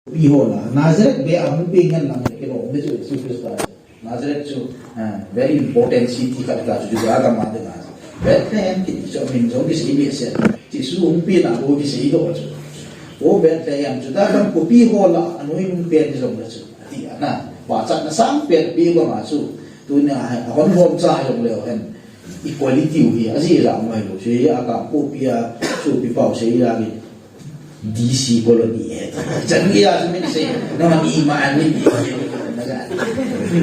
Behold, Nazareth be being lang Nazareth to very important city kata tu juga agama dengan Bethlehem kita so minjau di sini biasa Yesus umpi na bo di sini do tu o Bethlehem tu dah kan kopi hola anu yung pen di sana tu ti ana baca na sang pen pi ko masu tu na hon hom cha yung leo hen equality wi azi ra mai lo she aga kopi a su pi pau she ya gi DC colony jangan ya sebenarnya saya nama iman ini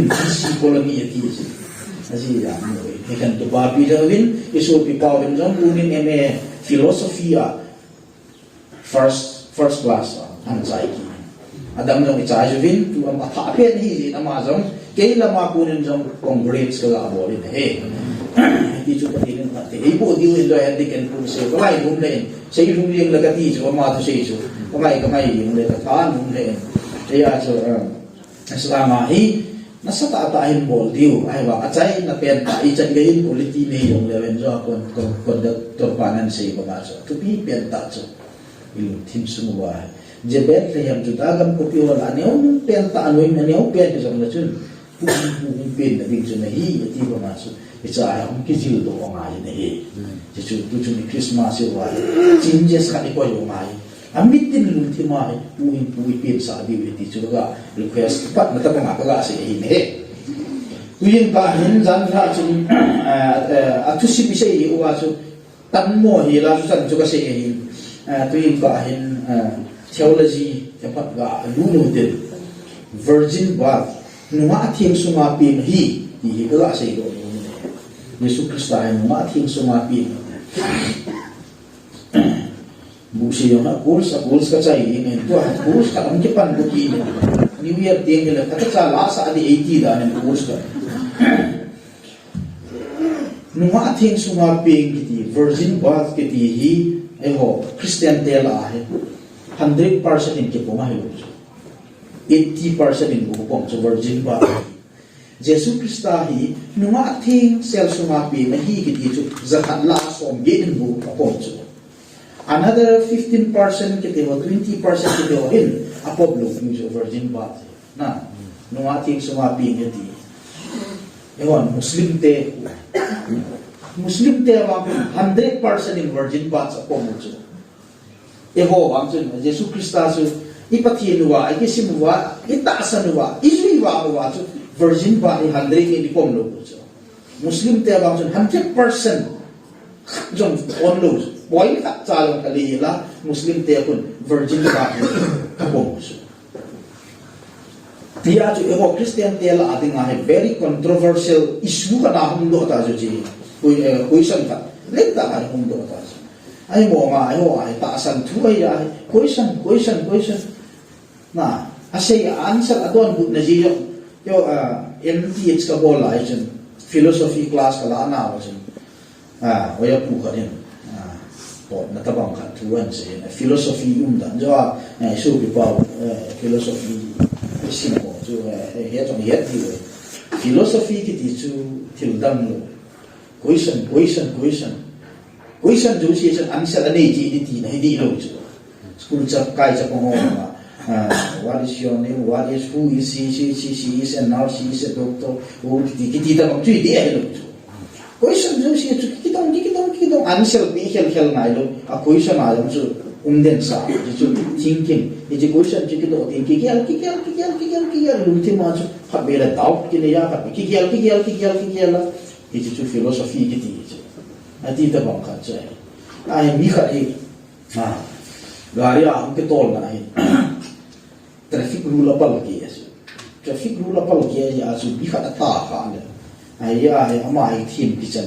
DC colony itu sih ya kan tu babi dawin isu pipau dengan bunin eme filosofi first class anxiety adam jong icajuvin tu am apa ni nama jong keila ma bunin jong congrats kala boleh he itu penting nanti ibu dia itu yang diken kursi kalau ibu lain saya ibu yang lekati itu ama tu saya itu kamai yang lekatan ibu lain saya tu selama ini nasa tatain bol dia aywa acai na penta ijan gain politi ni yang lewen jo konduktor panan saya baca tu pi penta tu ilu tim semua jebet yang juta kan kopi wala aneu penta anu ini aneu penta sama tu bukan penta di sana hi ti baca itu ayah mungkin jilu tu orang aja ni, jadi tu cuma Christmas itu ayah, changes kan ikut orang aja, amitin lunti mai, puin pizza di itu juga request cepat, mata pengapa gak sih ini, puin kahin jangan cuma, atu sih bisa ini, wasu tanmo hilang susah juga sih ini, puin kahin theology cepat gak lulu del, virgin birth, numa tiang semua pin hi gak sih itu. Yesus Kristus yang mati semua pin. Busi yang kurus kacai ini tu kurus kalau mungkin begini. New Year tinggal kata cala saat di 80 dah ni kurus kan. Mati semua pin kita virgin birth kita hi Christian tela 100% in kita pemahir. 80% in bukan virgin birth. Yesus Kristus hi nunga ting sel sumapi na hi kiti chu zakat la som gin bu apom chu another 15% kiti wa 20% kiti wa in apoblo chu virgin birth na nunga ting sumapi kiti ewan muslim te wa 100% in virgin birth apom chu eho am chu Yesus Kristus ipati nuwa ikisimuwa itasanuwa iswiwa wa chu virgin body 100 ni pom lo Muslim te bang 100% jong on lo boy ka chalong kalila Muslim te kun virgin body pom so dia ju ego Christian te la ading a very controversial issue ka na hum do ta ju ji question ka leta ka hum do ta ai mo ma ai ho ai ta san thu ai question na asay answer adon but na ji yo MTH ka bola isin philosophy class kala ana wasin oya pu ka din po natabang ka tuwan sa philosophy dan jo so pa philosophy isin ko jo he tong yet di philosophy kiti chu tildam lo question jo si answer ani ji di na hindi lo jo school cha kai cha ko what is your name? What is who is she is and now she is a doctor. Oh, kita tak macam dia itu. Question tu sih kita answer bi hel ngai lo. A question ada macam umden sa. Jadi thinking. Jadi question kita thinking kikal luti macam hak bela doubt kini ya hak kikal lah. Jadi tu filosofi kita. Nanti kita bangkat saya. Ayam mikir ini. Gari aku ketol naik. Traffic rule apa lagi ya? Traffic rule apa lagi ya? Asu bihat tak kan? Ayah amai tim kita.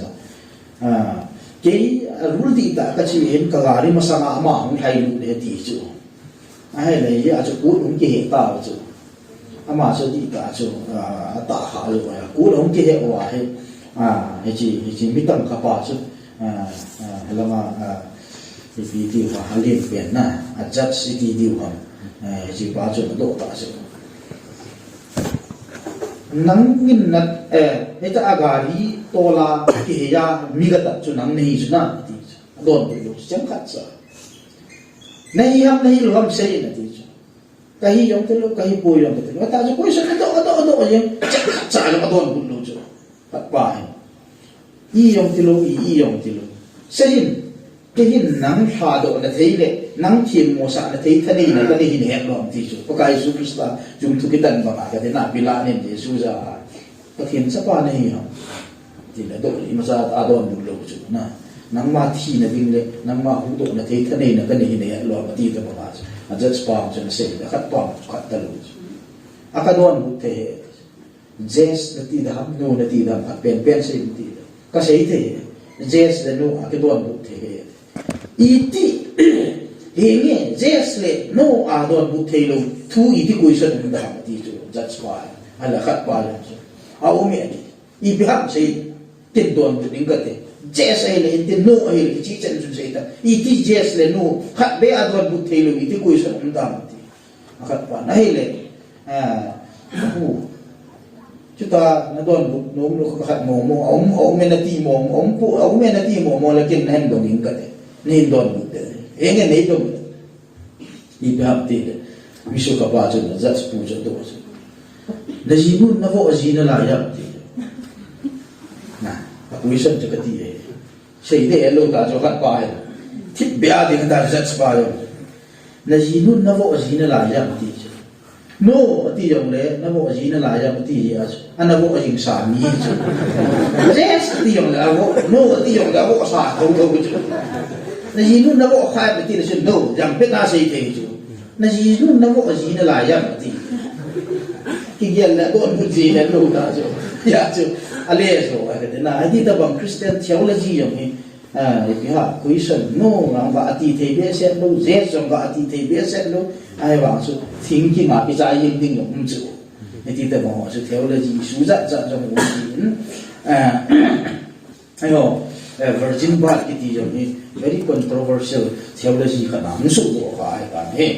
Kei rule di tak kacau hen kagari masama amang hai rule di tu. Ayah lagi asu kurung ke tahu tu. Ama asu di tak asu tak hal ya. Kurung ke wah heci mitam kapal tu. Lama video halim pena ajat si video chỉ ba chỗ độ ta sẽ nang min nat eta agari tola ki ya migata chu nang nei chu na ti don de lo chang khat sa nei ham sei na ti kahi yong tilo kahi po yong tilo ta jo question ato yang cha lo adon bul lo jo pat pa i yong tilo sehin kehin nang ha do na theile nang thim mo sa na thei thani na ka ni he lo ti chu pa kai su krista jum thu kitan ba ka de na bila ne je su za pa thim sa pa ne yo ti la do i ma sa adon bul lo chu na nang ma thi na ding le nang ma hu do na thei thani na ka ni he lo ma ti ta ba a just pa chen se da khat pa khat ta lo akadon bu te jes na ti da ham no na ti da pen se ti ka se te jes da no akadon bu te iti henge jes le no adon bu te lo tu iti question da ham ti jo just pa ala khat pa la a o me i bi ham se tin don bu ding ka te jes ai le tin no ai le chi chen ju se ta iti jes le no khat be adon bu te lo iti question da ham ti akhat pa na hele chúng ta nó đồn nó có khát mồm ông men ti mồm ông men ti mồm là kinh hành động những cái nên đồn một cái em nghe đấy đâu đi bị hấp tiền vì số các bạn chúng nó rất phụ cho tôi là gì muốn nó vội gì nó lại hấp tiền nè quý sinh cho cái gì đấy xây để lâu ta cho khát bài thiết bia thì người ta rất bài là gì muốn nó vội gì nó lại hấp tiền no ati jong le na bo ji na la ya ati ya ana bo jing sa mi chu yes ati jong la bo no ati jong la bo sa ko ko chu na ji nu na bo khai ati na chu no jam pe na sei te chu na ji nu na bo ji na la ya ati ki gel la don bu ji na no ta chu ya chu ale so ati na ati ta bang Christian theology jong ni bi ha question no ang ba ati te be set no yes jong ba ati te be set no ai bảo sự thinking mà bây giờ yên định là không chịu nên thì tao bảo sự theo là gì số dạng trong một chuyện ai bảo virgin birth cái gì giống very controversial theo là gì cả nắm số của ai cả hết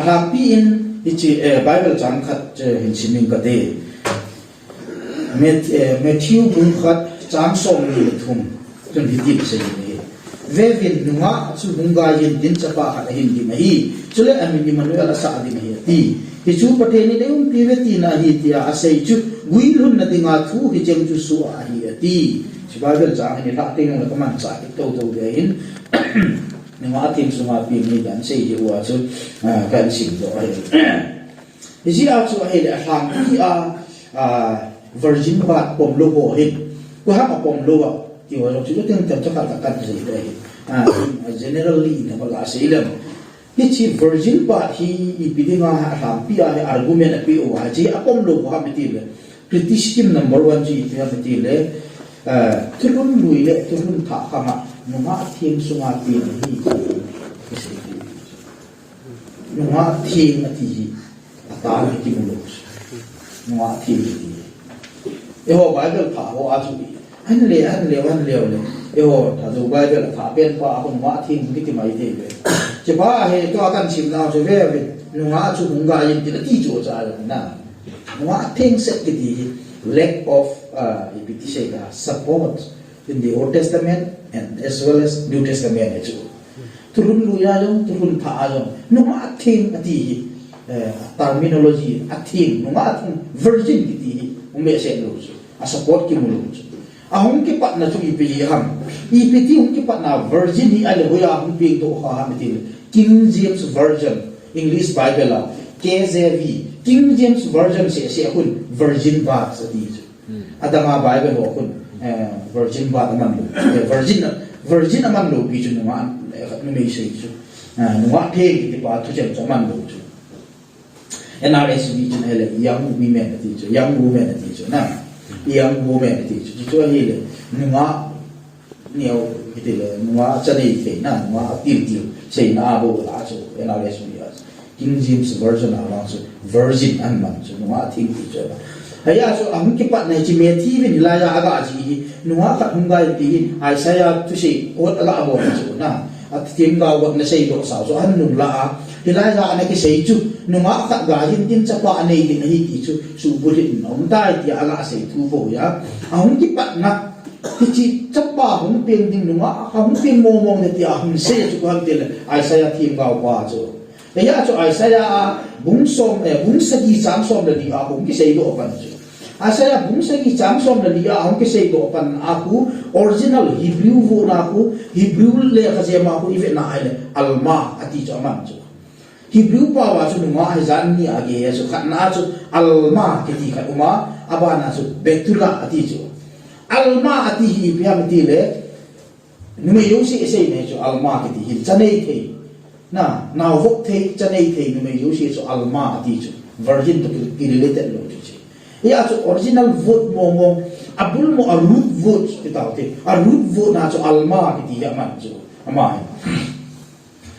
làm pin thì chỉ Bible chẳng khát hình sinh mình cái đấy Matthew cũng khát chẳng xong gì thùng trong cái gì sẽ về viên nunga chu hunga yin din chapa khat hin di mahi chule ami ni manu ala sa di mahi ti hi chu pathe ni deum pi ve ti na hi ti a sei chu gui lun na dinga thu hi chem chu su a hi ti Bible cha ni la ting la kaman cha ki to de hin nunga tin su ma pi ni dan sei hi wa chu kan sim do ai hi ji a chu ai le hang ti a virgin ba pom lo bo hin ku ha pom lo thì họ nói chuyện tiếng Việt cho cả các gì đấy generally nó là sai lầm cái chi virgin part hi ipiding làm pia argument api o haji apom lo ko hamiti le criticism number 1 ji thì hamiti le thulun lui le thulun tha kama numa thim sunga pi hi numa thim ati ji ata ni ki mo numa thim e ho Bible tha ho a chu anh leo le yo ta zo ba de ta pen pa ko ma thing ki ti mai te che ba he to kan sim na so ve ve nu nga chu hung ga yin ti ti jo cha na ma thing set ki ti lack of support in the Old Testament and as well as New Testament chu turun lu ya jong turun tha jong nu ma thing ati terminology athing nu ma thing virgin ki ti me se lu a support ki mu lu ahong ki pat na chu ipi ham ipi ti hong ki pat na virgin ni ale hoya hong pi to ha ha mitin King James Version English Bible KJV King James Version se hun virgin ba sa ti adama Bible ho hun virgin ba man lo virgin man lo pi chu ma no me se chu no wa the ki pa tu jem man lo chu NRSV chu hele young women ti chu young women ti chu na young woman ti chu hi le nunga niao ti le nunga chani fe na nunga ti sei na bo la chu ena le su ya King James Version ala chu virgin an man chu nunga ti chu haya so am ki pat na chi me ti vin la ya aga ji nunga khat hunga ti Isaiah tu sei ot ala bo chu na at tim ga wat na sei do sa so an nun la Elijah ana ki sei chu nunga khat ga hin tin chapa nei din hi ti chu su bu hin om dai ti ala sei thu bo ya ahung ki pat na ti chi chapa hung peng ding nunga hung peng mo mo ne ti ahung se chu kan tel Isaiah thim ga wa chu ya cho Isaiah bung sagi chang som la di a bung ki sei do pan chu Isaiah bung sagi chang som la di a hong ki sei do pan aku original Hebrew vo na ku Hebrew le kha je ma ku ife na ai le alma ati cho man chu Hebrew pa wa chu ma ha zan ni age ya chu khat na chu alma ki ti khat uma aba na chu betula ati chu alma ati hi piam ti le nume yosi ese ne chu alma ki ti hi chanei thei na now vok thei chanei thei nume yosi chu alma ati chu virgin to ki related lo chu ya chu original vote mo abul mo a root vote ki ta te a root vote na chu alma ki ti ya man chu ama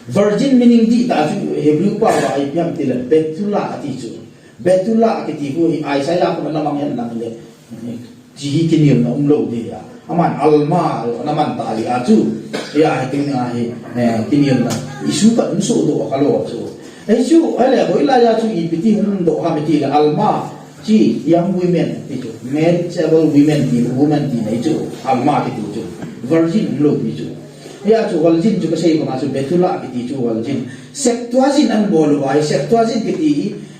virgin meaning di ta chu Hebrew pa wa ai piam ti le betula ati chu betula ki ti ko Isaiah ko na mang yan nang le ji ki ni na umlo de ya aman alma naman ta ali a chu ya ki ni a he ki ni na isu ka unso do ka lo chu ai chu ale hoi la ya chu I piti hum do ha mi ti le alma ji young women ti chu marriageable women ti woman ti nei chu alma ki ti chu virgin umlo ti chu ya chu virgin chu ka sei ko ma chu betula ki ti chu virgin Septuagint an bolu ai Septuagint ki ti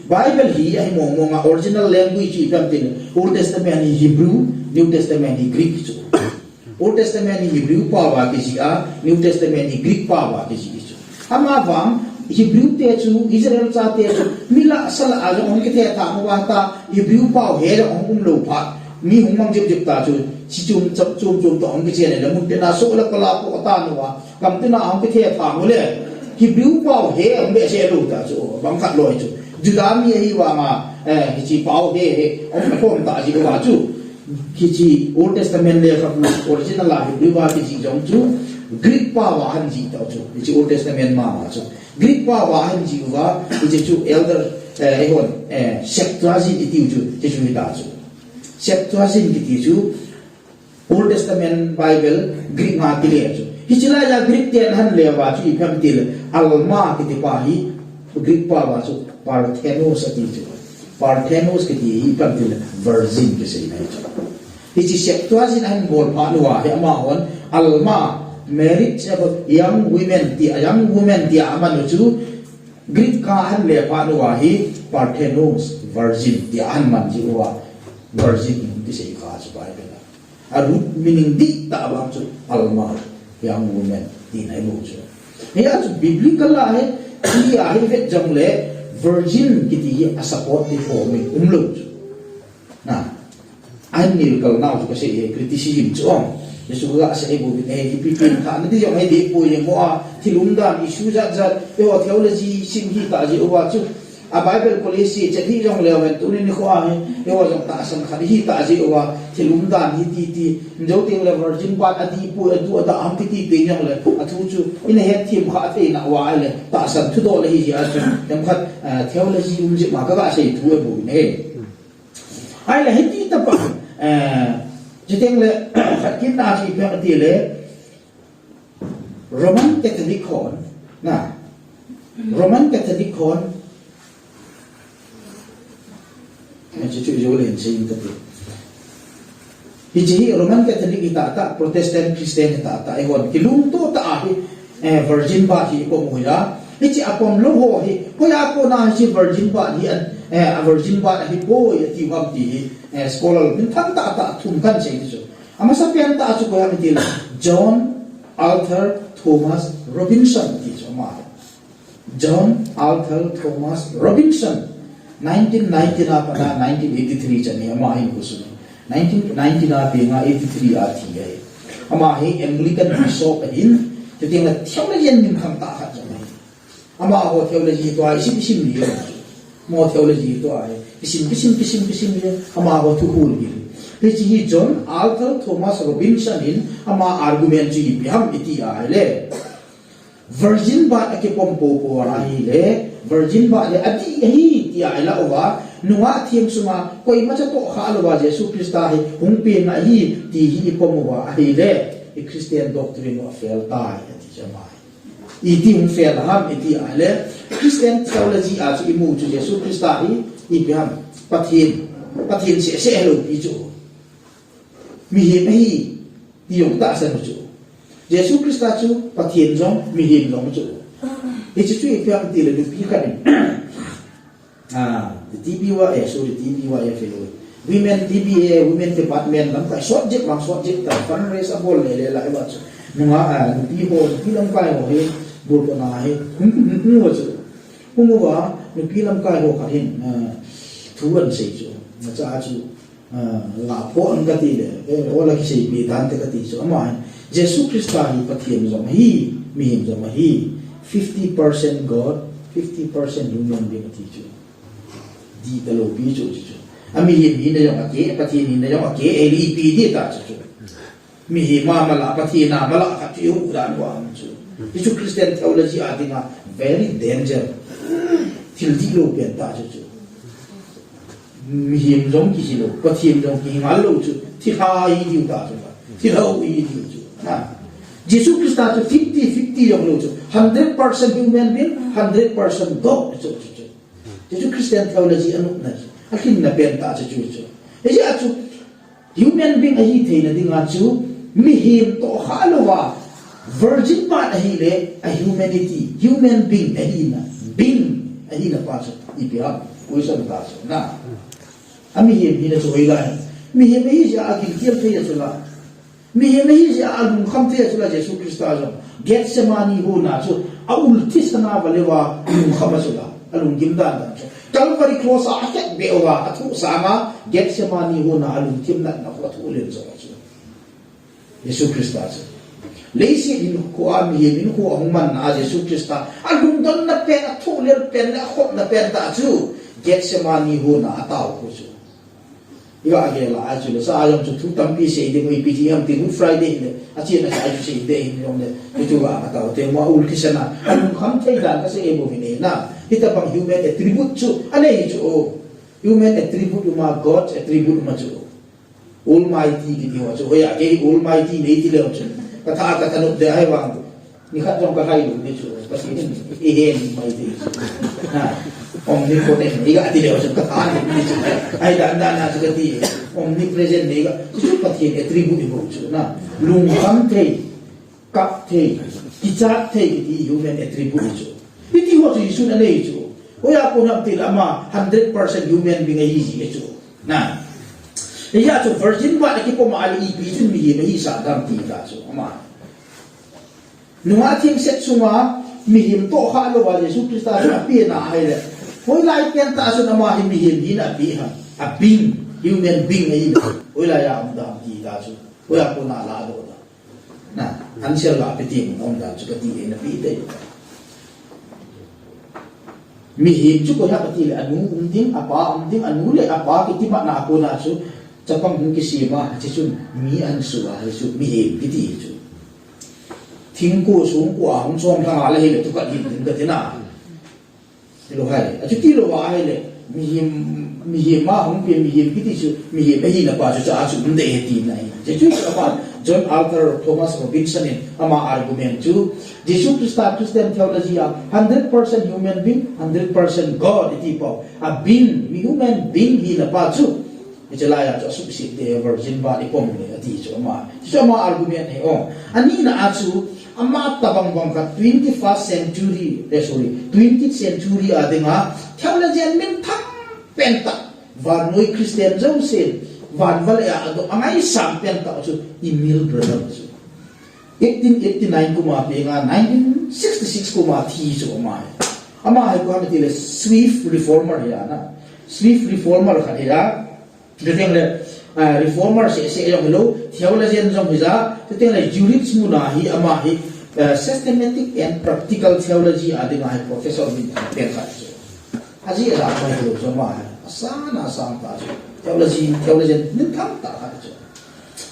Bible hi ai mo nga original language I pam tin Old Testament ni Hebrew New Testament ni Greek chu Old Testament ni Hebrew pa wa ki ji a New Testament ni Greek pa wa ki ji chu ama wang Hebrew te chu Israel cha te chu mila sala a ong ki the ta mo wa ta Hebrew pa he ong lo pha mi hung mang jip ta chu chi chum to ong ki che ne la mun te na so la pala ko ta no wa kam te na ong ki the ta mo le Hebrew pa he ong be se lo ta chu bang khat loi chu Judami hi wa ma chi pau he ong ko ta ji wa chu ki chi Old Testament le khat na original la Hebrew wa ki ji jong chu Greek pa wa han ji ta chu chi Old Testament ma chu Greek pa wa han ji wa ki chu elder Septuagint ti chu chu ta chu Septuagint ki chu Old Testament Bible Greek ma ti le chu hi chila ya Greek ten han le wa chu I pham ti le alma ki ti pa hi Greek pa wa chu Parthenos ati chu Parthenos ki ti hi pham ti le virgin ki sei na chu hi chi Septuagint han bol pa no wa he ma hon alma marriage about young women ti amanu chu Greek ka han le pa no wa hi Parthenos virgin ti an man ji wa virgin ti sei kha chu Bible a root meaning di ta ba chu alma young women ti nai bo chu ya chu biblical la hai ti a hi vet jam le virgin ki ti a support ti form umlo chu na an nil kal na chu ka sei criticism chu Yesu ga sa ibu ipipin ka na di yung hindi po yung mga tilundan isu zat theology simhi ta ji uwa chu a Bible policy jadi yung lewen tunin ni ko ay yung taasan ka hi ta ji uwa tilundan hi ndo ting le virgin pa adi po adu ada am ti yung le atu chu ina het tim kha te na wa le taasan tu do le hi ya chu yung khat theology yung ji ma ka ga sei tu bu ne ai le hi ta pa Jiteng le khatin na si pe ti le Roman Catholic kon na Roman Catholic kon chi chu jo le sin ta hi Roman Catholic ta Protestant Christian ta hon kilung to ta virgin ba hi ko mo ya hi chi apom lo ho hi ko ya ko na si virgin ba hi a virgin ba hi po ya ti wam ti scholar bin thang ta thum kan sei chu ama sa pian ta chu ko ya mi John Arthur Thomas Robinson ti chu ma John Arthur Thomas Robinson 1990 na pa na 1983 chani ama hi ko su 1990 na pe nga 83 a thi ai ama hi Anglican bishop in ti ting la theology nim kham ta kha chu ama ho theology to ai sim ni mo theology to ai kisim ni ama ho thu hul bi hi John Arthur Thomas Robinson in ama argument ji bi ham iti ai le virgin ba ke pompo po ai le virgin ba le ati hi ti ai la wa nuwa thiam suma koi ma cha to kha lo wa Jesus Christ hi hung pe na hi ti hi pom wa ai le a Christian doctrine of fail tai ati jama iti hung fail ham iti ai le Christian theology a chu imu chu Jesus Christ hi I bi ham pathin se lo bi chu mi hi ti yong ta san chu Jesus Christ chu pathin jong mi hi long chu It's true if you have to do pick the TBY, sorry, TBYFA. Women TBA, women department, subject, fundraise a ball, like what? No, people, Pilam Kai, Burkana, who was it? Humuwa, the Pilam Kai, two and say so. That's actually La Pon Gatide, all like say, be Dante Gatiso, mine. Jesus Christa, but he, me, 50% God, 50% human being teacher. Di talo bijo chicho ami hi na yang ake pati ni na yang ake lep di ta chicho mi hi ma mala pati na mala ka tiu dan wa chicho chicho Christian theology adinga very danger til di lo pen ta chicho mi hi jong ki silo pati jong ki ngal lo chicho ti ha yi di ta chicho ti lo yi di chicho na Jesus Christ 50-50 yung lo chicho 100% human being 100% God chicho Jadi Christian theology anu na akin na benta sa chucho. Jadi atu human being ahi the na ding atu mihim to halawa virgin ba ahi le a human being ahi na pa sa ipihap kuisa ba sa na amihim hina so ila mihim ahi siya akin kiel the sula mihim ahi siya alung kham the sula Jesus Christ Getsemani ho na so aulti sana balewa kham sula alung gimdan Calvary cross aket bewa atu sama Getsemani ho na alung timna na ko atu ulen so Jesus Christ Leisi in ko ami min ko human na Jesus Christ alung don na pen atu ulen pen na khop na pen ta chu Getsemani ho na ataw ko chu Iga agela aju sa ayam chu tampi se de mo ipitiam ti Good Friday ne achi na sa aju se de in yom ne tu ga ataw te mo ul kisana alung kham thai dan ka se ebo vine na ita pang human attribute chu anei chu human attribute ma God attribute ma chu almighty ki ho chu ya ke almighty nei ti le chu ka no de ai wang ni khat jong ka hai lu ni chu pasi e hen mai ti na omnipotent ni ga ti le chu ka ni chu ai dan na chu ka ti omnipresent ni ga chu pati attribute ho chu na lung kham thei kap thei ki chat thei ki human attribute chu Iti ho Yesu na lei chu. Oya ko nam til ama 100% human being ai ji chu. Na. Iya chu virgin ba ki po maali ipi chu mi hi sa dam ti ka chu ama. Nuwa ting set sunga mi him to kha lo wa Yesu Krista na pi na ai le. Hoi lai pen ta su na ma hi mi him hi na pi ha. A being human being ai. Oya ya am dam ti ka chu. Oya ko na la do. Na. An sia la pe ti mo da chu ka ti na pi te. Mihim chu ko ya pati le anu umding apa anu le apa kiti ma na ko na chu chapang hung kisima chi chu mi an su a chu mihim kiti chu thing ko sung ko ang som thang ala he tu ka din ka tina lo hai a chu ti lo wa hai le mihim ma hung pe mihim kiti chu mihim hi na pa chu cha chu de he ti nai chu chu apa John Arthur Thomas Robinson in ama argument chu Jesus Christian theology 100% human being 100% God iti po a being human being hi na pa chu ichalaya chu subsit de virgin ba ipom ni ati chu ama argument ni ani na achu ama tabang bang ka 21st century 20th century adinga theology min thak penta varnoi Christian jose van vale ado angai sampen ta chu Emil brother chu 1889 kuma pe nga 1966 kuma thi chu ama hai ko ti le Swift reformer ya na Swift reformer kha ya de teng le reformer se yo hello theologian jong hiza de teng le Jurich muna hi ama hi systematic and practical theology adinga hai professor bin pe kha chu aji ra ma hi jo ma asana ta chu theology nin tham ta ha chu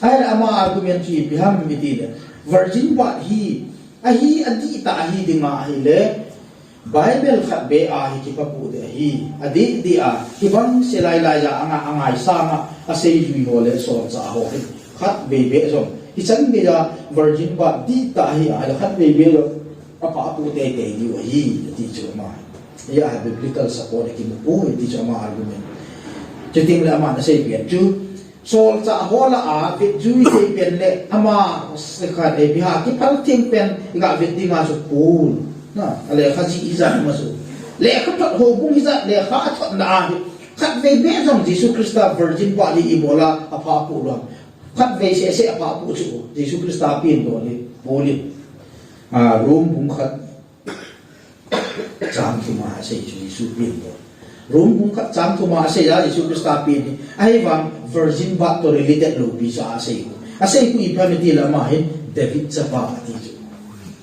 ai ama argument chi biham miti le virgin ba hi ahi adi ta hi dinga hi le Bible khat be a hi ki papu de hi adi di a ki bang selai lai ja anga angai sama asei hui ho le so cha ho hi khat be be so hi chan be ja virgin ba di ta hi a khat be be lo apa pu te te ni wa hi ti chu ma ya biblical support ki mo ti chu ma argument Jadi le ama na sei pian chu sol cha hola a bit ju sei pian le ama se kha e biha ki pal ting pen ga bit dinga su pul na ale khaji izan masu le khatot ho bung izat le kha thot na khat ve be jong Jesus Christa virgin body ibola apa pu lo khat ve se apa pu chu Jesus Christa pin do le boli rom bung khat cham tu ma se Jesus pin do rom bung khat cham tu ma se ya Jesus Christa pin ni ai wang virgin body to related lo bi sa se asai ku ipamiti lama hin David chapa ati chu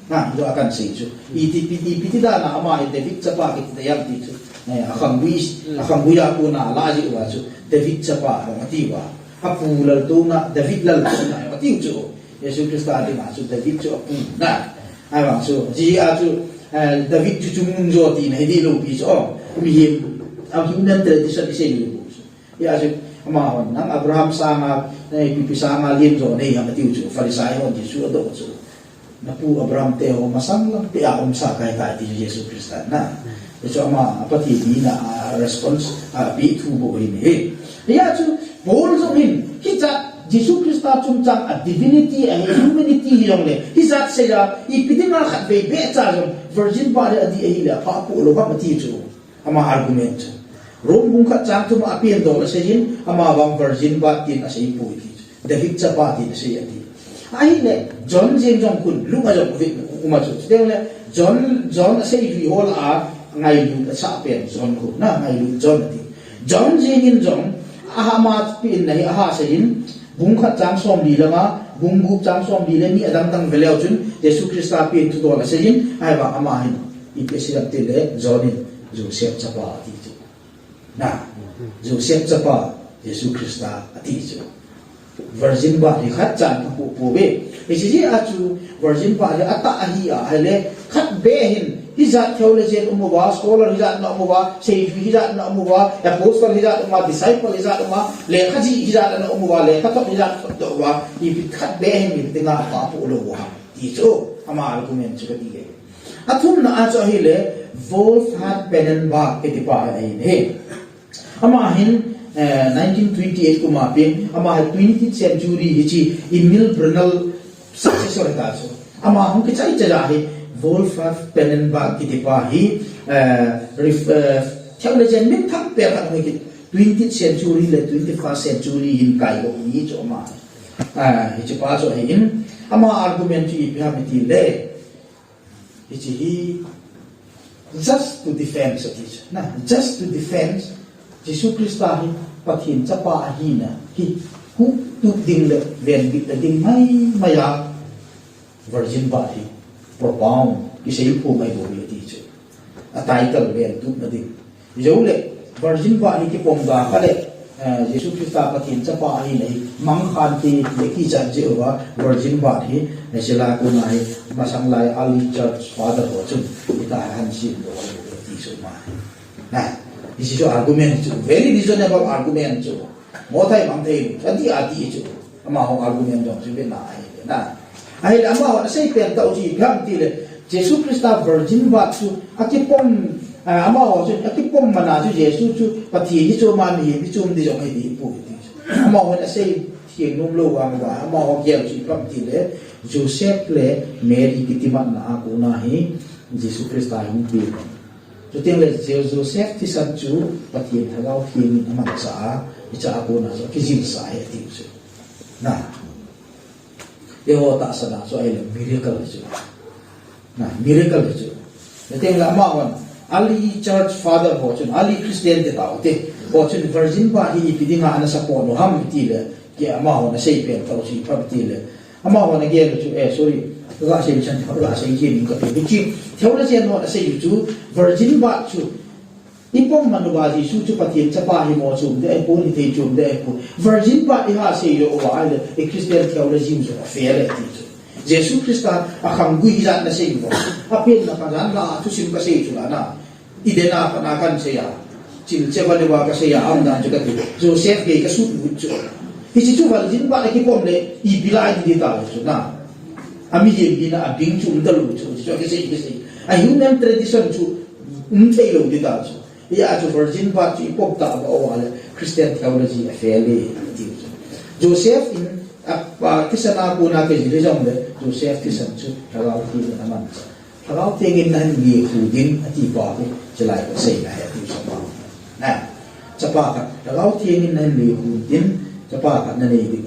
do akan sei chu iti da na ama David chapa ki tayam ti chu akhang buya ko na laji wa chu David chapa ati wa apu lal tu na David lal tu na ati chu Yesu Krista ati ma chu David chu apu na ai wa chu ji a chu David chu chung jo ti na di lo bi chu mi him ang human tradition sei lu ya chu ama hon nang Abraham sanga pipisa lim zo nei ha tiu chu farisai hon Jesu do chu na pu Abraham te ho masang lang te aom sa kai kai ti Jesu Krista na chu ama apati di na response bi thu bo in he ya chu bol zo in hija Jesu Krista chung chang a divinity and humanity yong le hija se ya I pitinga khat be be cha virgin body adi hi la pa pu lo ba ti chu ama argument rom bung khat chang tu ma apian do la sejin ama wang virgin ba tin asai pu ti David chapa tin asai ati ai le John jeng jong kun lu ma jong vi uma chu deng le John asai vi hol a ngai lu cha pen John ku na ngai lu John ati John jeng in jong aha ma pin nei aha sejin bung khat chang som li lama bung gu chang som li le ni adam tang veleu chun Yesu Krista pin tu do la sejin ai ba ama hin I pesia te le John in Joseph chapa ati na Joseph chapa Yesu Krista ati chu virgin ba ri khat chan pu pu be ji a chu virgin ba ri ata hi a hele khat be hin hi za theology umu ba scholar hi za na umu ba sei hi za na umu ba apostle hi za ma disciple hi za ma le khaji hi za na umu ba le khat hi za to ba I khat be hin mi tinga pa pu lo wa ti chu ama argument chu ka ti ge athum na a cho hi le Wolf had Penenbach ke ti pa ai he ama hin 1928 ko mapin ama 20th century hichi Emil Brunel successor ta so ama hum ke chai cha hi Wolfgang Penenbach ki pa hi theology min thak pe ka ki 20th century le 21st century in kai go hi cho ma hichi pa so hin ama argument hi pha mi ti le hichi hi just to defend na just to defend Jesus Krista hi pathin chapa hi na hi hu tu ding le ven bi ta ding mai maya virgin ba hi propound ki sei pu mai bo bi ti chu a title ven tu na ding yo le virgin ba hi ki pom ga ka le Jesus Krista pathin chapa hi nei mang khan ti le ki chan je wa virgin ba hi ne sila ko na hi masang lai ali church father ho chu ita han sin do ti so ma na this is your argument chu very reasonable argument chu mo thai mang thai ati ati chu ama ho argument dong chu be na ai ama wa sei pen tau ji pham ti le Jesus Krista virgin ba chu akipom ama ho chu akipom mana chu Jesus chu pathi hi chu ma mi bi chum di jong ai di pu ti ama ho na sei thieng nom lo wa ama ho gyal chu pham ti le Joseph le Mary kitiman na ko na hi Jesus Krista hin pi so tiang le Joseph ti san chu patien thagau hin amang sa icha ko na so kizin sa ai ti chu na Eho ta sa na so ai miracle chu na miracle chu tiang la ma wan Ali church father ho chun Ali Christian de ta te ho chun virgin ba hi pidinga ana sa po no ham ti le ke ama ho na sei pen ta chi pa ti le ama ho na ge chu sorry ga sei chan ta ga sei ji ni ka pe chi theology no na sei chu virgin ba chu ipom manuwa ji su chu patien chapa hi mo chu de po ni te chu de po virgin ba I ha sei yo wa ile e Christian theology so fair ti chu Jesus Krista akhang gui za na sei bo apel na ka jan la tu sim ka sei chu na idena pa na kan sei ya chil che ba le wa ka sei ya am dan chu ka ti Joseph ke ka su chu hi chi chu virgin ba ki pom le I bilai di ta chu na ami ye bina abing chu ndalu chu chu ke sei a human tradition chu umthei lo di ta chu ya chu virgin ba chu pop ta ba o wala Christian theology fairly ti Joseph in apa kisana ko na ke jile jong le Joseph kisan chu tawa ti na man thằng thiên in này nhiều thủ dính thì bỏ cái trở lại có xây lại thì xong rồi nè cho ba cái thằng thiên in này nhiều thủ dính cho ba cái này đi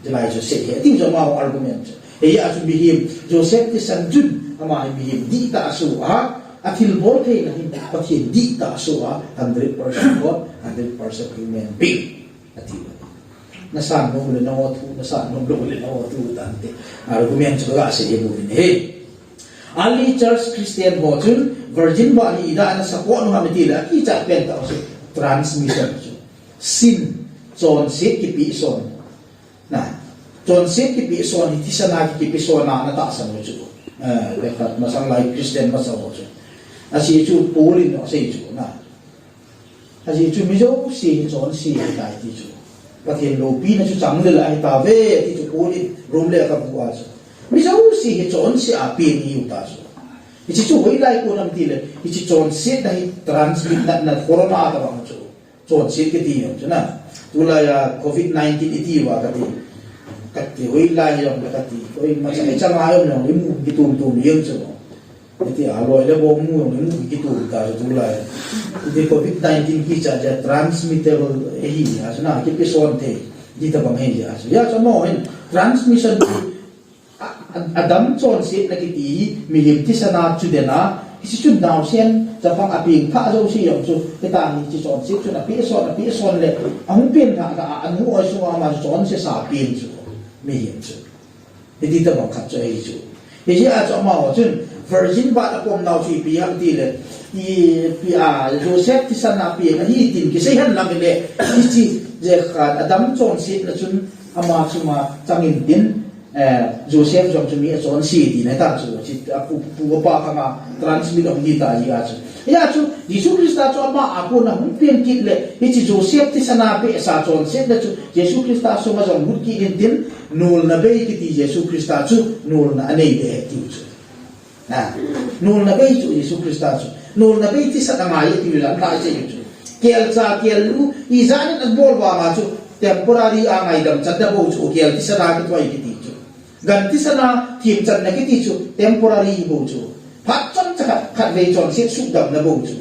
trở lại cho xây thì xong rồi argument ấy à chúng bihim Joseph thì sang jun ama bihim di ta su a athil bol thế là hình có thể di ta su a 100% God 100% human being athil nasan mo le nawa thu nasan mo le nawa thu tante argument cho ga se bu ni he Ali Church Christian Hojun Virgin ba ni ida na sa ko no hamitila ki cha pen ta so transmission sin John set ki pi son na John set ki pi son ti sana ki pi son na ta sa mo chu le khat masang lai Christian ma sa ho chu asi chu polin no sei chu na asi chu mi jo si John si dai ti chu và thiền lô pi nó chú chẳng lên lại ta về thì chú cố đi rôm lẹ các vụ áo bây giờ si cái chọn si à tiền nhiều ta số thì chỉ chú với lại cô làm gìเลยthì chỉ chọn si đây transmit na corona các bạn chú chọn si cái gì chứ na tu là COVID-19 itu wa cái với lại rồi cái gì với mà sẽ chẳng ai ông nào lấy mua cái tùm riêng chứ thì aloy le bo mu yung ki tu ta tu la thì COVID-19 ki cha transmittable hi asna ki person the di ta bang he ya so mo hin transmission adam chon sit na ki ti mi him ti sana chu de na ki chu daw sen cha pang aping pha zo si yong chu ke ta ni chi chon sit chu na pi son le ang pin tha ka anu oi su ma chon se sa pin chu mi him chu di ta bang khat cho hi chu ye ya cho ma ho chun Virgin ba ta pom nau chi pi ham ti le i pi a Joseph ti sana pi na hi tin ki sei han lam le i chi je khat adam chon sit na chun ama chuma changin tin Joseph jong chumi chon si ti na ta chu chi pu pa ka ma transmit ong di ta ya chu Jesus Christ cho ma aku na hum pen kit le i chi Joseph ti sana pe sa chon sit na chu Jesus Christ so ma jong gut ki tin nul na be ki ti Jesus Christ chu nul na anei de ti chu na nul na bay chu Yesu Krista chu nul na bay ti sa ngai ti la ta se chu kel cha kel lu i zan na bol wa ma chu temporary a ngai dam cha da bo chu kel ti sa na ki twai ki ti chu gan ti sa na thim chan na ki ti chu temporary bo chu phat chon cha khat ve chon se su dam na bo chu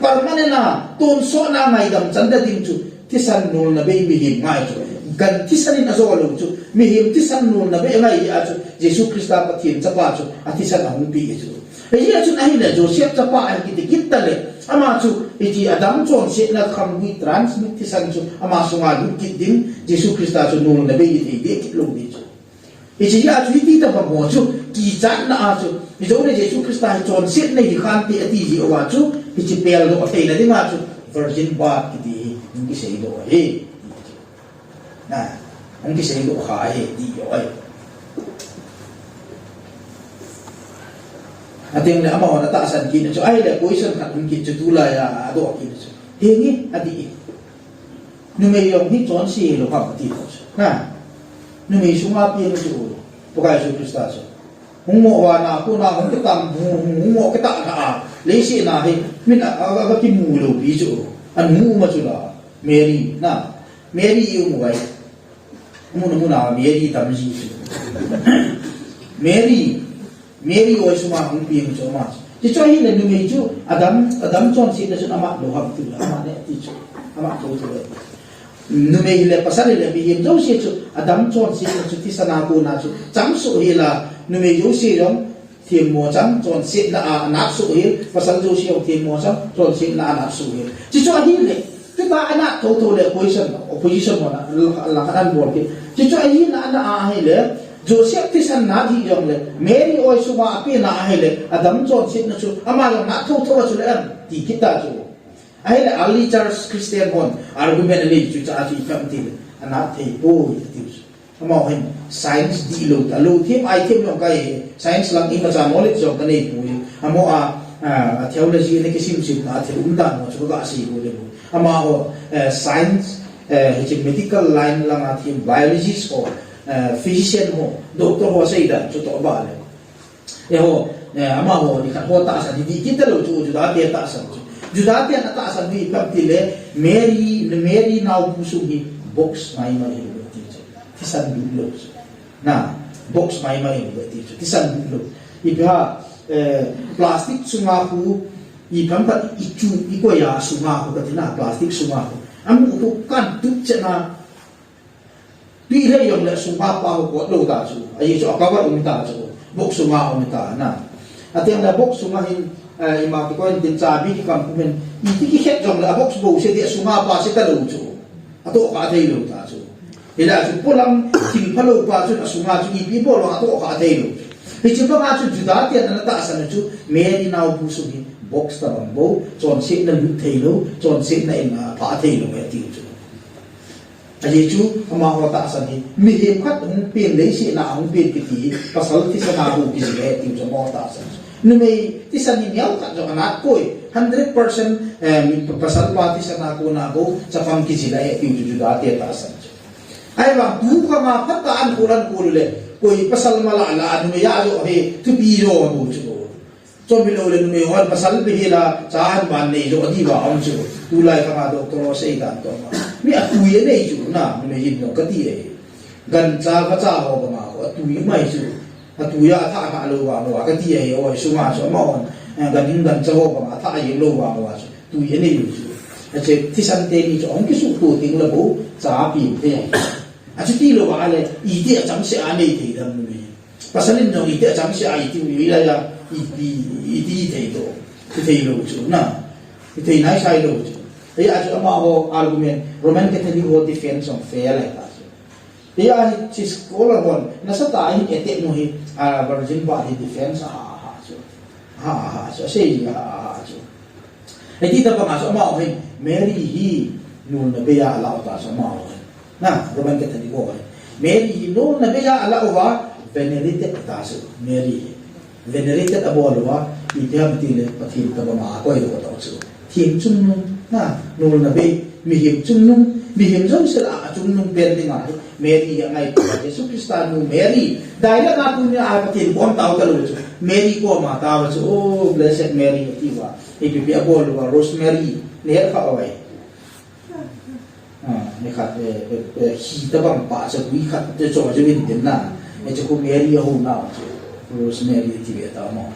permanent na ton so na ngai dam chan da dim chu ti san nul na bay mi him ngai chu gan ti san in azo lu chu mi him ti san nul na bay ngai a chu Yesu Krista pathin chapa chu ati san ang pi chu ei chu nahi le Joseph chapa ai ki kit ta le ama chu iti adam chon se na kham wi transmit ti san chu ama sunga du kit ding Yesu Krista chu nul na be iti de kit lo di chu iti ya chu ti ta ba mo chu ki chan na a chu mi zo le Yesu Krista chon se na hi khan ti ati ji wa chu iti pel do te na di ma chu virgin ba ki di ngi se do he na ngi se do kha he di yo ai ating le amaw na taasan kin so ay le poison khat kin chu tu la ya ado kin so hengi adi nu me yong ni chon si lo ha ti na nu me sunga pi no chu po kai su Krista so hung mo wa na ku na hung tam hung mo ka ta na le si na he min a ki mu lo pi chu an mu ma chu la Mary na Mary yu mo ai mu na Mary tam ji Mary oi suma hung pi so ma chi cho hi le nu me chu adam chon si na chu ama lo ha tu ama ne ti chu ama to tu nu me le pasal le bi him jo si chu adam chon si na chu ti sana ko na chu cham su hi la nu me jo si yong thiam mo cham chon si na na su hi pasal jo si yong thiam mo cham chon si na su hi chi cho hi le tu ta ana to le opposition mo na la kan bol ki chi cho hi na hi le Joseph ti san na di yong le Mary oi suma api na ai le adam chon sit na chu ama yong na tho chu le an ti kita chu ai le early church Christian hon argument le chu cha chi kam ti ana thei po ti chu ama hen science di lo ta lo thêm ai thêm yong kai science lang in cha knowledge jong ka nei pu amo theology ne ki sim na the undan mo chu ga si ko le ama ho science he medical line lang a thêm biologist ko physician ho doctor ho sai da chu to ba le e ho ama ho ni ka ho ta sa di kita lo chu da te ta sa ju da te na ta sa di kam ti le Mary now pusu hi box mai mai lo ti chu ti san bi lo na box mai mai lo ti chu ti san bi lo i ba plastic sunga ku I pampat ichu ikoya sunga ku katina plastic sunga ku amu ku kan tu chena pi le yong le sunga pa ko lo da chu ai chu akawa umta chu bok sunga umta na ateng la bok sunga hin ima ko tin cha bi ki kam men I ti ki het jong la bok bo se de sunga pa se ta lo chu ato ka thei lo ta chu ila chu pulang tin phalo pa chu sunga chu I bi bo lo ato ka thei lo hi chu pa chu juda tian na ta san chu me ni nau bu su hi box ta bang bo chon se na lu thei lo chon se na in pa thei lo me ti chu ai chu ama ho ta san hi mi hem khat hung pin le si na hung pin ki ti pasal ti sa na bu ki se ti chu mo ta san nu me ti san ni miao ka jo na koi 100% min pasal pa ti sa na ko na go sa pam ki sila e ti ju da ti ta san ai ba tu ka ma phat ta an kuran kul le koi pasal mala la nu me ya jo he tu pi jo bu chu cho mi lo le nu me hon pasal bi la chan ban nei jo di ba ong chu tu lai ka ma doctor sei dan to ma mi a tu ye nei chu na nu me yin no ka ti e gan cha ka cha ho ka ma ko tu yi mai chu a tu ya tha ka lo wa wa ka ti e o su ma so ma on gan hin gan cha ho ka ma tha ye lo wa wa tu ye nei chu a che ti san te ni cho ong ki su tu ting la bo cha pi te a che ti lo wa le I ti a chang se a nei te dam nu me pasalin no I ti a chang se a I ti wi la ya I ti te to ti te lo chu na ti te nai sai lo chu ai a chu ama ho argument Roman Catholic ho defense of fair like that ai chi scholar hon na sa ta hi ete no hi virgin ba hi defense ha so sei ha chu ai ti ta pa ma so ma ho Mary hi nu na be ya la ta so ma ho na Roman Catholic ho Mary hi nu na be ya la wa venerated ta so Mary venerated abolwa I tiam ti le pathil ta ma ko I do ta chu thim chung na nu na be mi him chung nung mi him jong sela chung nung pen ding ai Mary ngai Jesus Christa nu Mary dai la na tu ni a pathil bom tau ta lu chu Mary ko ma ta wa chu oh blessed Mary ti wa I pi abolwa Rosemary ne kha awai ne kha hi ta bang pa cha wi kha te cho je win din na e chu Mary ho na Rosemary ti ve ta mo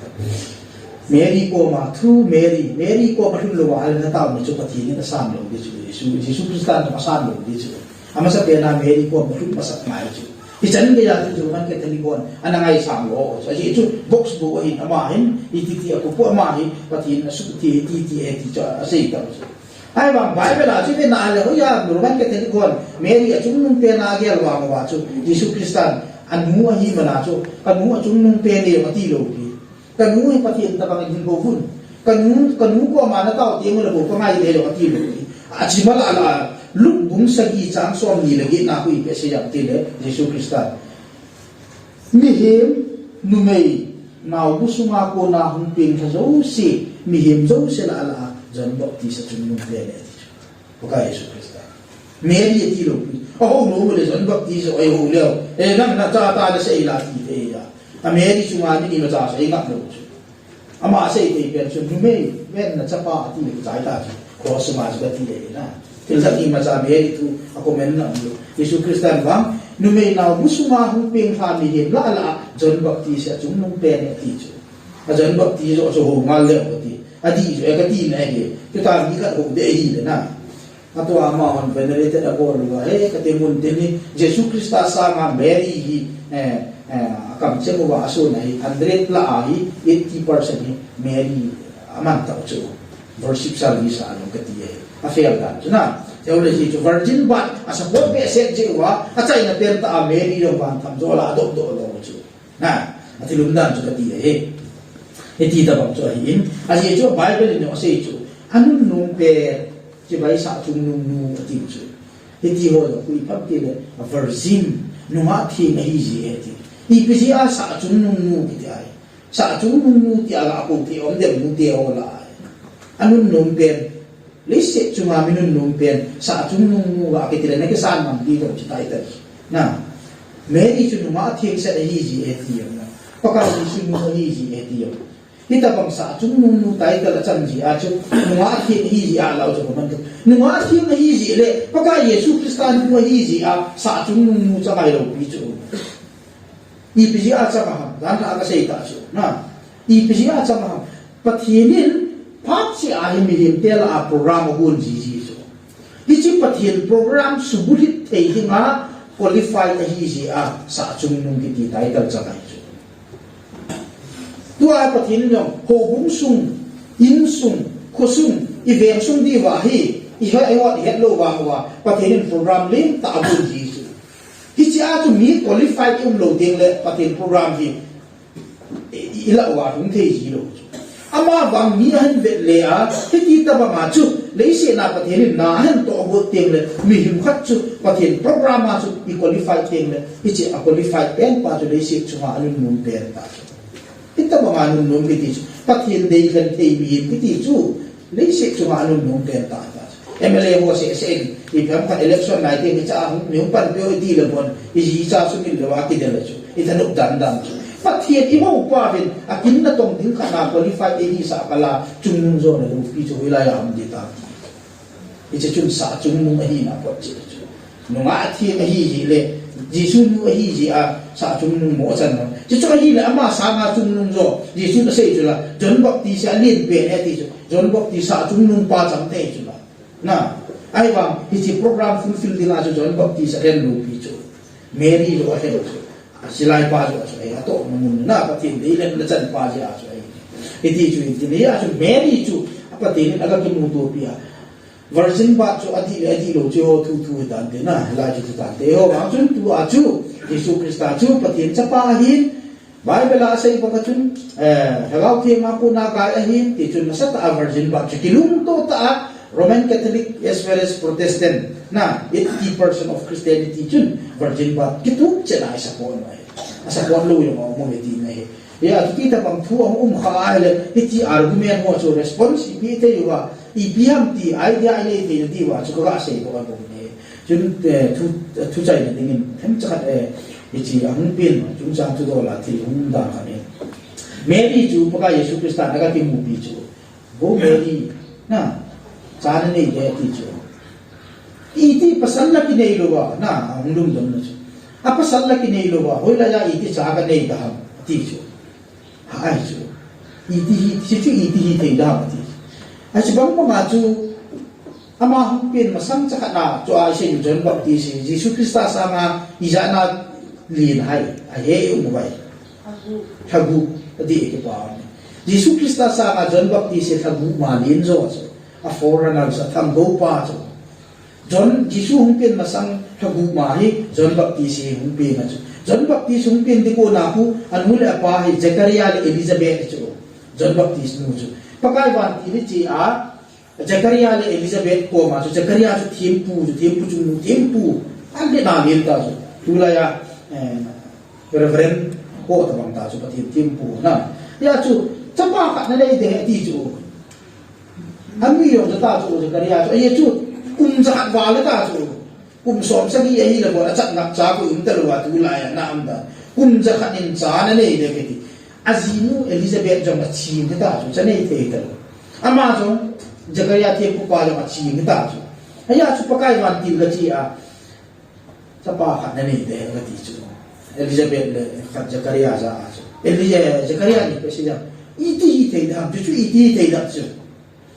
Mary ko ma through Mary ko ma hin lo wa al na ta mi chu pathi ni na sam lo di chu Jesus Christa na sam lo di chu ama sa pe na Mary ko ma hin pasak mai chu I chan ge ya chu man ke telikon ana ngai sam lo so ji chu box bo hin ama hin I ti ti ko po ma hi pathi na su ti e ti cha sei ta chu ai bang Bible la chu na le ho ya man ke telikon Mary a chung nung pe na ge wa ma chu Jesus Christa anu hi mana chu kanu chung nung pe ne ma ti lo ki kanu hi pathi ta bang hin ko fun kanu ko ma na ta ti mo le bo ko ngai le lo ti lo ki a chi ma la lúc bung sagi chang som ni lagi na ku ipe se yak ti le Jesus Christa mi hem nu mei nau bu sunga ko na hung ping tha zo si mi hem zo se la la jan baptist chung nung pe le ti ko ka Jesus Christa Mary ti lo oh no le jan baptist oi ho le e nam na cha ta le se ila ti te ya a Mary chunga ni ma cha se ngak lo chu ama se te pe chu nu mei ven na cha pa ti le chai ta ko su ma cha ti le na Tilsak ni macam Mary tu aku menang lu. Yesus Kristus bang, numei nau musuma huping kami him la John Baptist ya chung nung pen ti chu. John Baptist so ho ngal le ti. Adi so ka ti na ge. Kita ni ka ho de hi na. Ato ama on venerated abor lu he ka te mun ni Yesus Kristus sa Mary hi kam che mo wa so na hi 100 la ai 80% ni Mary aman ta chu. Worship service ano ka ti affair dan na theology to virgin but as a book be set je wa achai na pen ta Mary ro ban tham zo la do lo chu na atilum dan chu ka ti e ti da bang chu hin a ye chu Bible ni o se chu anun nung pe che bai sa chu nung nu ti chu e ti ho lo ku ipap ti le a virgin nu ma thi na hi ji e ti I pi si a sa chu nung nu ki ai sa chu nung nu ti ala ko ti om de mu ti o la anun nung pe lise cuma minun numpen sa chung nung wa kitila na kesan mang dito chitai ta na Mary chu ma thieng sa hi ji ethium na paka ji su nu hi ji ethium kita bang sa chung nung tai ta la chan ji a chu ma thieng hi ji a lao chu man nu ma thieng hi ji le paka Yesu Kristan nu hi ji a sa chung nung cha mai lo pi chu I pi ji a cha ka dan ta ka sei ta chu na ipisia chama pathinin phatsi a himihim tela program gun ji so ichi pathin program subulit thei hinga qualify hi ji a sa chung nung ki title chakai chu tua pathin yong ho bung sung in sung khosung iveng sung di wa hi i ha wa hello wa pathin program lim ta abun ji chu ichi a tu mi qualify lo ding le pathin program hi ila wa hung thei ji lo ama bang mi han vet le a ti ta ba ma chu le se na pathin na han to bo teng le mi him khat chu pathin program ma chu i qualify teng le ichi a qualify pen pa chu le se chu ma anun num pen ta ti ta ba ma anun num ki ti chu pathin dei kan thei mi ki ti chu le se chu ma anun num pen ta MLA ho se i pham kha election nai te ni cha mi pan pe ti le bon i ji cha su min le wa ki de le chu i ta nuk dan dan chu pathian i ho pa vin a kin na tong ding khana qualify e hi sa kala chung zo na lu pi chu ila ya am di ta i che chung sa chung nu hi na po chi chu no nga thi a hi ji le ji su nu hi ji a sa chung nu mo chan no chi chu hi le ama sa nga chung nu zo ji su na sei chu la John Baptist a lin pe ne ti chu John Baptist sa chung nu pa cham te chu la na ai bang hi program fulfill ding a chu John Baptist a ren lu pi chu Mary lo a he chu silai pa jo so ai to mun na pathin dei len na chan pa ja so ai iti chu ti ni a chu Mary chu pathin aga ki mu to pia virgin ba chu adi lo chu thu dan de na la chu ta de ho ma chun tu a chu Yesu Krista chu pathin cha pa hin Bible a sai pa ka chun hagaw thi ma pu na ka hin ti chun na sa ta virgin ba chu kilung to ta Roman Catholic as well as Protestant na 80% of Christianity chun virgin birth kitu chena sa pon mai asa pon lo yung mo meti mai ya kita bang thu ang kha le iti argument mo so responsibility yuwa ibiham ti idea ile ti di wa chu ka se ko ba ne chun thu chai ne dingin them cha iti ang pin chung sang tu do la ti hum da ka ne Mary chu pa Yesu Krista na ka ti mu bi chu bo Mary na Sana ni dia tijo. Iti pasal la kinai lowa na unglum dom na chu. A pasal la kinai lowa hoila ya iti chaga nei daham tijo. Hai chu. Iti te daham ti. Asi bang ma chu ama humpin masang chaka na chu a sin John Baptist Yesu Krista sama izana lin hai a he umubai. Hagu di ke pa. Yesu Krista sama John Baptist hagu malin zo a foreigner sa tham go pa chu John Jisu humpin masang hagu mahi John Baptist humpin na chu John Baptist humpin di ko na ku anmul apa hi Zechariah le Elizabeth chu John Baptist nu chu pakai wan ti chi a Zechariah le Elizabeth ko ma chu Zechariah chu tempu chu nu tempu ande na lin ta chu tula ya reverend ko ta bang ta chu patim tempu na ya chu chapa ka na le de ti chu Ami yung ta chu Zechariah chu ai chu kum za wa le ta chu kum som sa gi ai le bo na chat nak cha ku ta lo wa tu la ya na am da kum za khat in cha na ne de ke ti azimu Elizabeth jong a chi ni ta chu cha nei te ta ama jong Zechariah te pu pa jong a chi ni ta chu aya chu pa kai wan ti ga chi a sa pa khat na nei de ga ti chu Elizabeth le khat Zechariah za a chu Zechariah ni pe si ja iti te da chu iti te da chu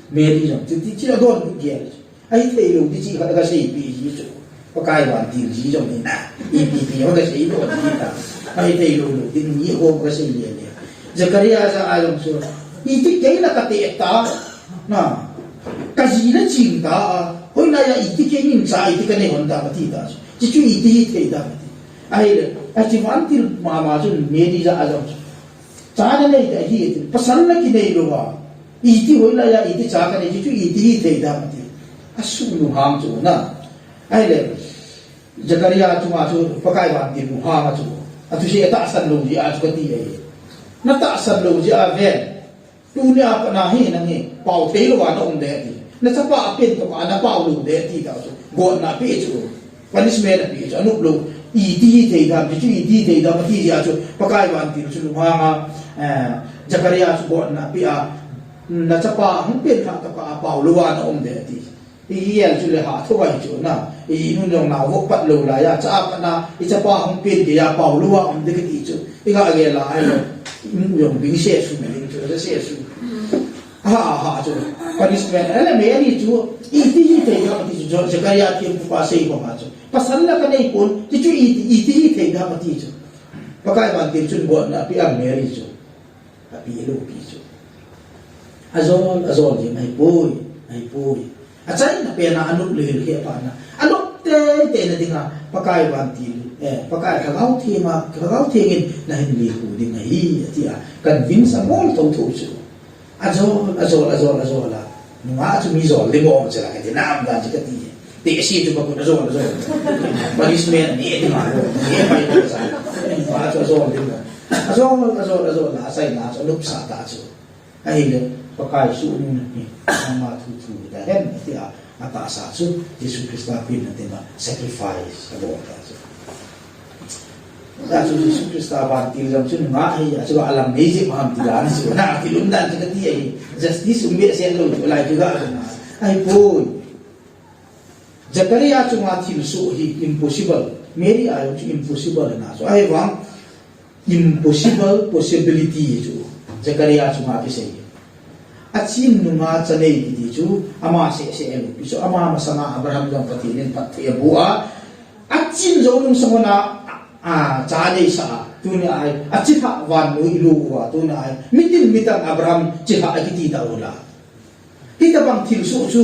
Mary jong ti chi a don ku ge ai te lo ti chi ka sei pi ji chu pa kai wan ti ji jong ni na pi ho ka sei do ti ta ai te lo ti ni ho ka sei le le Zechariah za a jong su iti ke la ka te ta na ka ji na chi ta hoi na ya iti ke nin sa iti ka ne hon ta ti ta chi chu iti te da ai le a chi wan ti ma ma chu Mary za a jong cha na nei da hi pasal na ki nei lo wa iti hoila ya iti chaka ne chu iti te da mati asu nu ham chu na ai le Zechariah chu ma chu pakai wan ti nu ha ma chu atu si ta san lo ji a chu ti ai na ta san lo ji a ve tu ne apa na hi na ni pau te lo wa no de ti na sa pa pen to ka na pau lo de ti ta chu go na pi chu punishment na pi chu anu lo iti te da chu iti te da mati ya chu pakai wan ti chu nu ha ma Zechariah chu go na pi a na chapa hung pen ha ta ka pau lo wa na de ti i yel chu le ha tho wai chu na i nu long na wo pat lo la ya cha ka na i chapa hung pen ge ya pau lo wa de ti chu i ga ge la ai lo yong bing she su me ling จะเสียสูจูpunishmentอะไรไม่อันนี้จูอีที่เทียบที่จูจะกายที่ผู้ภาษาอีกว่าจูภาษาละกันไอ้คนที่จูอีที่เทียบที่จูปากายวันที่จูบอกนะพี่อาเมริจูพี่ลูกพี่จูazol yang ai pui acai na pena anut lehil he pa na anut te na dinga pakai banti pakai khagau thengin na hin li ku dinga hi atia convince amol to chu azol la nunga chu mi zol le mo chela ka na am ga ka ti te si chu ba ko azol punishment ni dinga ni pai ko sa ni pa chu azol la sai na chu lup sa ta chu ai le pakai su ni ama tu da hen ti ata sa su Yesus Kristus pin na tema sacrifice abo ta su da su Yesus Kristus ba ti jam su nga ai ya su alam ni ji ma ti da su na ti lum dan ti ti ai justice umbe sen lo lai ti ga na ai poi Zakaria chu ma ti su hi impossible Mary ayo chu impossible na so ai wang impossible possibility chu Zakaria chu ma ti sei achin nunga chanei ki chu ama se elu piso ama masanga Abraham jong patinin pathe bua achin zo nung samona chanei sa tuni ai achitha wan nu ilu wa tuni ai mitin mitang Abraham chiha akiti ta ola kita bang thil su chu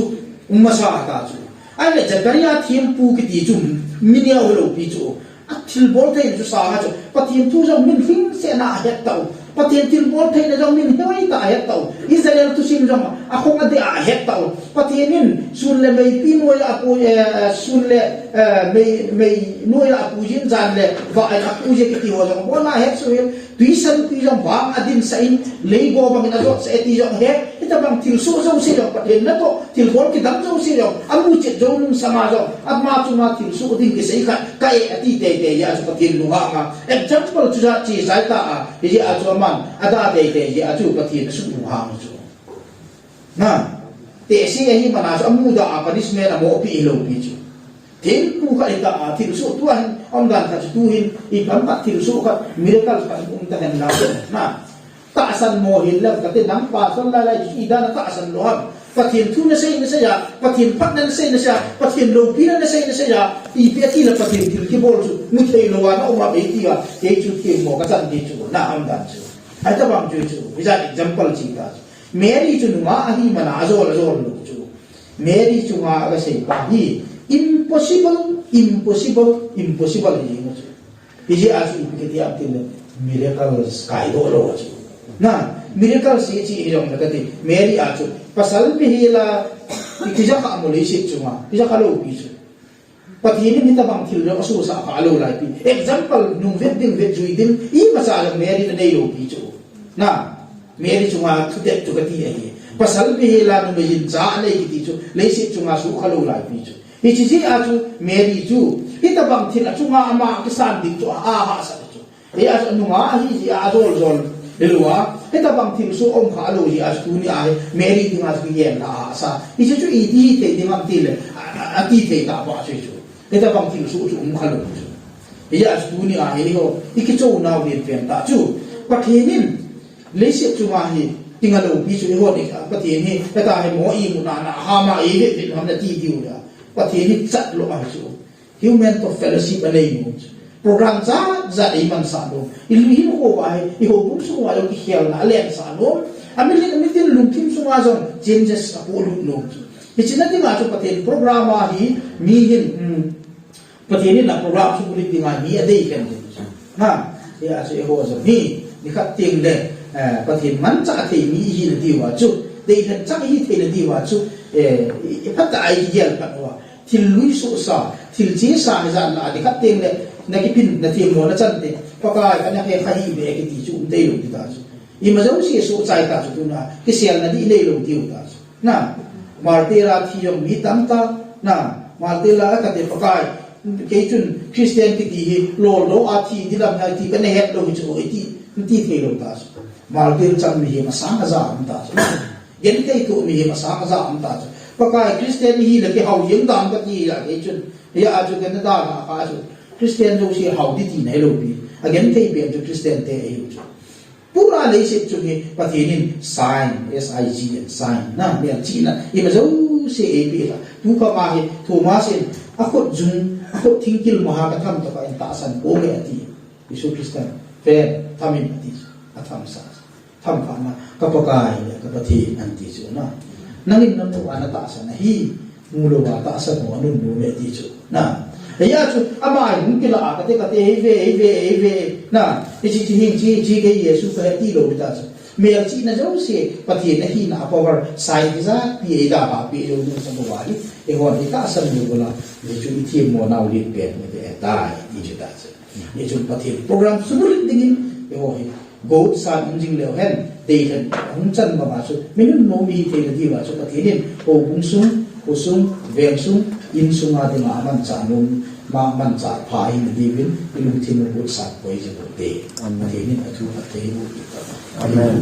umasa ta chu ai le Zakaria thim pu ki ti chu minia olo pi chu athil bol thai chu sa ha chu pathin tu jong min hing se na het tau patien til bol thai na jong min hewai ta het tau Israel tu sin jong akong ade a het tau patienin sun le mei pin noi apu sun le mei noi apu jin jan le va ai apu je ki ho jong bona het so hel tuisan ki jong bang adin sain lei go bang na jot se ti jong het ita bang til so jong si jong patien na to til bol ki dam jong si jong amu che jong sama jong at ma tu ma til so din ki sei ka kai ati te ya so patien lu ha ma example tu ja chi sai ta ji a jo man ada te ya tu patien su lu ha ma na te si hi mana so amu da punishment amo pi lo pi chu tin pu ka ita til so tu han on dan ka tu hin I kam ta til so ka miracle ka ta hen la na ta san mo hin la ka te nang pa son la la I da na ta san lo ha patien tu na sei ya patien pat na sei na sa patien lo pi na sei ya I pe ti la patien til ki bol chu mu thei lo wa na o ma be ti wa te chu ti mo ka san ti chu na am dan chu ai ta bang chu bisa example chi ta Mary chu nga hi mana azol lu chu Mary chu nga ga sei pa hi impossible hi mo chu iji asu ipiketi aptin miracles kai do lo chu na miracle si chi hirong na kati Mary achu pasal pihila ikija ka amuli si chu nga ikija ka lo pi chu patini ni tabang thil ro asu sa ka lo lai pi example nung vet jui din I masala Mary na nei lo pi chu na Mary chunga thudet tu kati ai pasal pihila no me jin cha nei ki chu leisi chunga su khalo lai pi chu Ichi si achu Mary chu ita bang thil chunga ama kisan dik chu ha sa chu e achu nunga hi ji azol zol elua ita bang thil su om kha lo ji achu ni ai Mary dinga chu yen la sa ichi chu I ti te dinga til ati te ta ba chu ita bang thil su chu om kha lo chu e achu ni ai ho iki chu na wi pen ta chu pathenin leisi chunga hi tingalo bi chu ho ni patien hi ta hi mo I mu na ha ma e ve ham na ti diu ya patien hi chat lo a chu human to fellowship anei mu program za I man sa do ilu hi ko ba I ho bu su wa lo ki hial na len sa do amil tin lum kim su wa zon changes ka po lu no hi china ti ma chu patien program a hi mi hin patien na program su bu ti ma mi adei kan ha ya se ho zo ni khat ting le patien man cha thei mi hi na di wa chu dei han cha hi thei na di wa chu pat ai yel pa wa thil lui su sa thil chi sa ni zan la di khat ting le na ki pin na thim mo na chan te pa ka ana ke khai be ke ti chu dei lo ti ta chu I ma zo si su chai ta chu tu na ki sel na di le lo ti ta chu na martira thi yong mi tam ta na martira ka te pa kai ke chun Christian ki ti hi lo a thi di lam na ti ka ne het lo chu ti thei lo ta chu martir cham mi ma sang za am ta yen te ko mi ma sang za am ta pakai Christian hi le ki hau yeng dam ka ti ya ke chun ya a chu ken da na ka chu Christian jo si hau di ti nei lo bi again te be chu Christian te ai chu pura lấy sẽ chụp cái và thế nên sign SIG sign na miệng chỉ na im dấu sẽ bị là tu cả mà thu mà sẽ akut dùng akut tingkil maha cái tham cho cái ta san bố mẹ thì Yesus Kristus về tham mình thì tham sa tham phá na cái bậc ai cái bậc thì anh thì chỗ na nangin nam tu ana ta san hi mulo wa ta san mo anu bố mẹ thì chỗ na ya chu amai mun kila ka te ve na chi ke Yesu ka ti lo ta mel chi na jo se pathi na hi na power sai za pi da ba pi lo nu sam wa ri e hon ni ta sam ni bola ni chu thi mo na li pe ni te ta ni chu ta che ni chu pathi program sumul dingin e ho hi go sa injing le hen te hen hung chan ba chu min no mi te le di ba chu pathi nin o bung sum ko sum veng sum in sum a ding a man cha num ma man cha pha in di win ilung thim bu sa poi je bo te te nin a thu a te bu ki ta amen